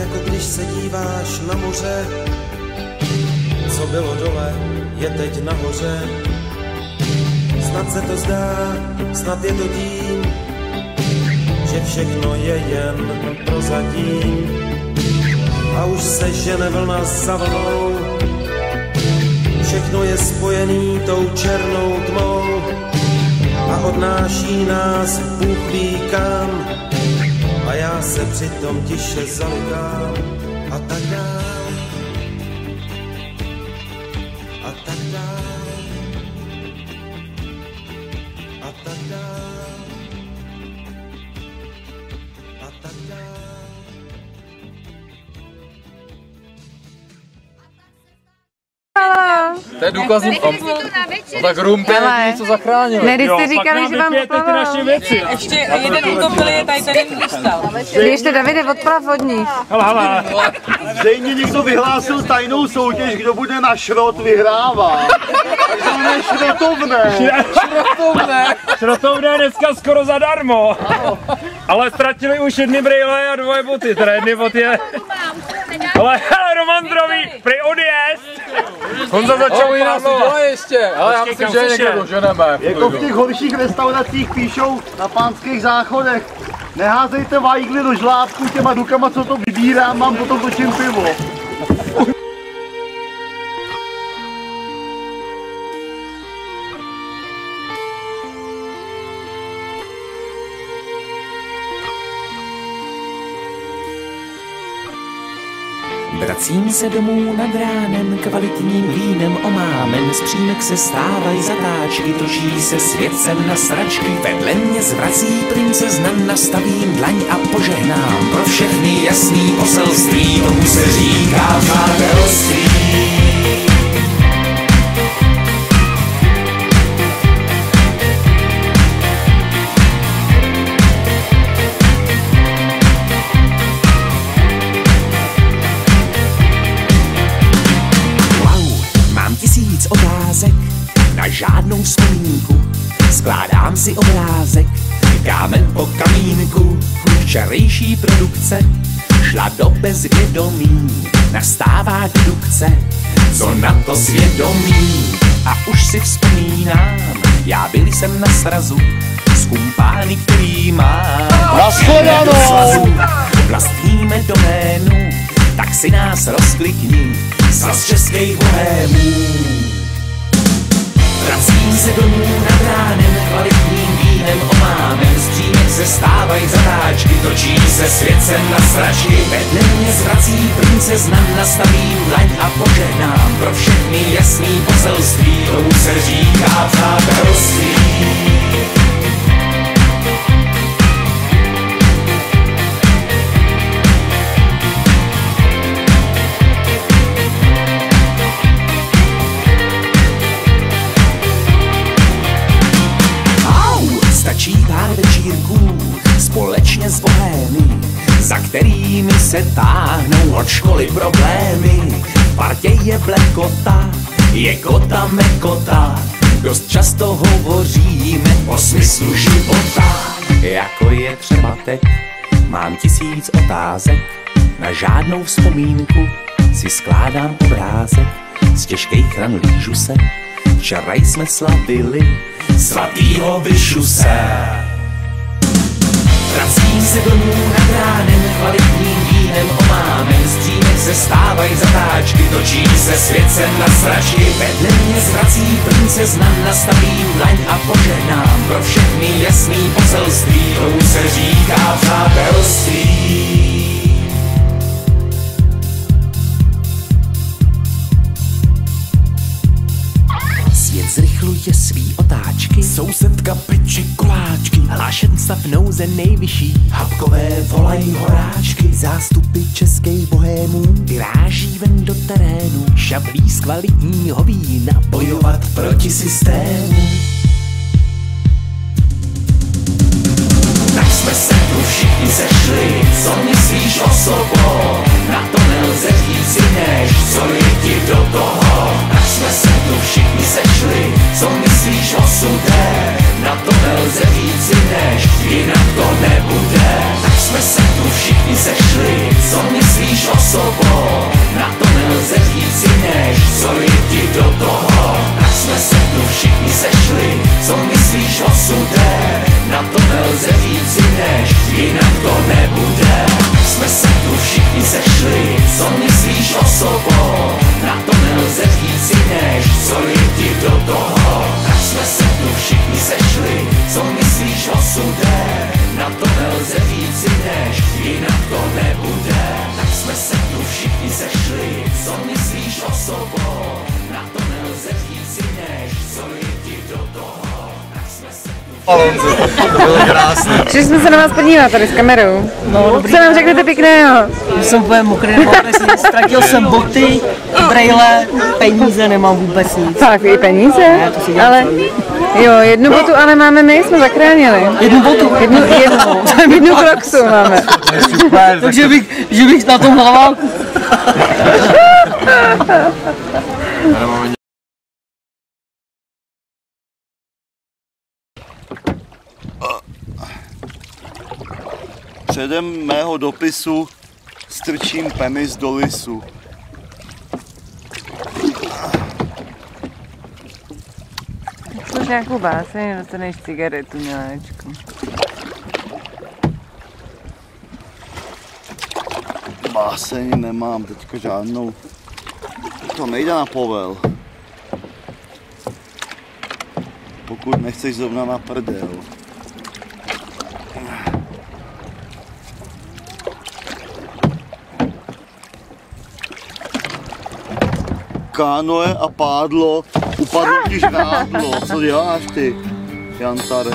jako když se díváš na moře. Co bylo dole, je teď nahoře. Snad se to zdá, snad je to tím, že všechno je jen prozatím. A už se žene vlna za vlnou, všechno je spojený tou černou tmou a odnáší nás Bůh ví kam. A já se přitom tiše zalikám a tak dál, a tak dál, a tak dál, a tak dál. To je důkazný tom. No tak rum něco zachránil. Ne, když jste říkali, že vám odplaval. Ještě jeden utopil je tady ten krystal. Běžte, Davide, odplav od nich. Hele. Zřejmě někdo vyhlásil tajnou soutěž, kdo bude na šrot vyhrává. Takže on je šrotovné. Šrotovné dneska skoro zadarmo. Ale ztratili už jedny brýle a dvoje boty. Teda jedny boty je... Ale Roman Zdravý, prej odjezd. Honza začal pádlo. Ještě, ale já myslím, že někde doženeme. Jako v těch horších restauracích píšou na Pánských záchodech. Neházejte vajgly do žlábku těma rukama, co to vybírám, mám potom točím pivo. Vracím se domů nad ránem, kvalitním vínem omámen, z přímek se stávají zatáčky, točí se světcem na sračky, vedle mě zvrací princezna, nastavím dlaň a požehnám pro všechny jasný poselství, tomu se říká přátelství. Otázek na žádnou vzpomínku, skládám si obrázek, kámen po kamínku. Včerejší produkce šla do bezvědomí, nastává dedukce, co na to svědomí. A už si vzpomínám, já byl jsem na srazu s kumpány, který mám. Vlastníme doménu, tak si nás rozklikni, Svaz českých bohémů. Vracím se domů nad ránem, kvalitním vínem omámen, z přímek se stávají zatáčky, točí se světcem na sračky, vedle mě zvrací princezna, nastavím dlaň a požehnám pro všechny jasný poselství, tomu se říká přátelství. Stačí pár večírků společně s bohémy, za kterými se táhnou od školy problémy. V partě je blekota, je kota mekota, dost často hovoříme o smyslu života. Jako je třeba teď, mám 1000 otázek, na žádnou vzpomínku si skládám obrázek. Z těžkých ran lížu se, včera jsme slavili svatýho Vyšuse. Vracím se domů nad ránem, kvalitním vínem omámen, z přímek se stávají zatáčky, točí se světcem na sračky, vedle mě zvrací princezna, nastavím dlaň a požehnám pro všechny jasný poselství, tomu se říká přátelství. Svět zrychluje svý otáčky, sousedka peče koláčky, hlášen stav nouze nejvyšší, habkové volají horáčky, zástupy českých bohémů vyráží ven do terénu, šablí z kvalitního vína, bojovat proti systému. Tak jsme se tu všichni sešli, co myslíš o sobou, na to nelze říct než co je ti do toho. Tak jsme se tu všichni sešli, co myslíš o sudé, na to nelze říct než jinak to nebude. Tak jsme se tu všichni sešli, co myslíš jinak to nebude. Jsme se tu všichni sešli, co myslíš o sobou? Na to nelze říci než, co je ti do toho. Tak jsme se tu všichni sešli, co myslíš o sudé? Na to nelze říci než, jinak to nebude. Tak jsme se tu všichni sešli, co myslíš o sobou? Na to nelze říci než, co je ti do toho. Tak jsme se tu Bylo krásné. Přišli jsme se na vás podívat tady s kamerou. No, dobrý. Co nám řeknete pěkného? Jsem úplně mokrý, nemám vůbec nic. Ztratil jsem boty, brejle, peníze, nemám vůbec nic. Tak, i peníze? Ne, to si dělám Ale jo, jednu botu ale máme my, jsme zachránili. Jednu botu. Jednu kroxu máme. Super. Takže že bych na tom hlaváku. Předem mého dopisu strčím penis do lisu. Máš nějakou báseň, dostaneš cigaretu, miláčku. Báseň nemám teďko žádnou. To nejde na povel. Pokud nechceš zrovna na prdel. Kánoe a pádlo, upadlo ti žrádlo. Co děláš ty, Jantare?